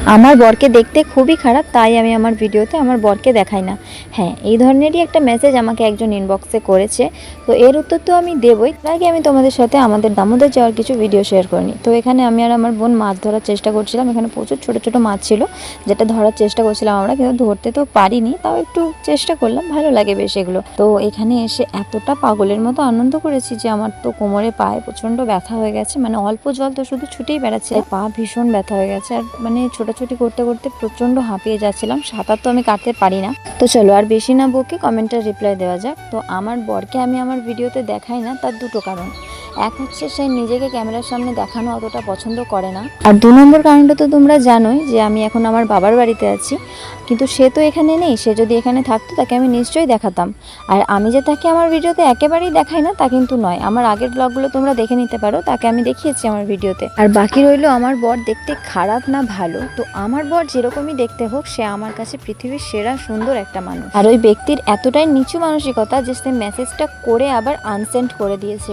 আমার বরকে দেখতে খুবই খারাপ, তাই আমি আমার ভিডিওতে আমার বরকে দেখাই না। হ্যাঁ, এই ধরনেরই একটা মেসেজ আমাকে একজন ইনবক্সে করেছে, তো এর উত্তর তো আমি দেবই। তার আগে আমি তোমাদের সাথে আমাদের দামোদর যাওয়ার কিছু ভিডিও শেয়ার করিনি। তো এখানে আমি আর আমার বোন মাছ ধরার চেষ্টা করছিলাম। এখানে প্রচুর ছোট ছোট মাছ ছিল, যেটা ধরার চেষ্টা করছিলাম আমরা, কিন্তু ধরতে তো পারিনি, তাও একটু চেষ্টা করলাম, ভালো লাগে বেশ এগুলো। তো এখানে এসে এতটা পাগলের মতো আনন্দ করেছি যে আমার তো কোমরে পায়ে প্রচণ্ড ব্যথা হয়ে গেছে। মানে অল্প জল তো শুধু ছুটেই বেড়াচ্ছে, পা ভীষণ ব্যথা হয়ে গেছে। আর মানে ছোটাছুটি করতে করতে প্রচণ্ড হাঁপিয়ে যাচ্ছিলাম। সাঁতার তো আমি কাটতে পারি না। তো চলো আর বেশি না বকে কমেন্টের রিপ্লাই দেওয়া যাক। তো আমার বরকে আমি আমার ভিডিওতে দেখাই না, তার দুটো কারণ। এক হচ্ছে সে নিজেকে ক্যামেরার সামনে দেখানো অতটা পছন্দ করে না, আর 2 নম্বর কারণটা তো তোমরা জানোই যে আমি এখন আমার বাবার বাড়িতে আছি, কিন্তু সে তো এখানে নেই। সে যদি এখানে থাকতো তাকে আমি নিশ্চয়ই দেখাতাম। আর আমি যে তাকে আমার ভিডিওতে একেবারেই দেখাই না তা কিন্তু নয়। আমার আগের ব্লগগুলো তোমরা দেখে নিতে পারো, তাকে আমি দেখিয়েছি আমার ভিডিওতে। আর বাকি রইলো আমার বর দেখতে খারাপ না ভালো। তো আমার বর যেরকমই দেখতে হোক, সে আমার কাছে পৃথিবীর সেরা সুন্দর একটা মানুষ। আর ওই ব্যক্তির এতটাই নিচু মানসিকতা যে সে মেসেজটা করে আবার আনসেন্ড করে দিয়েছে।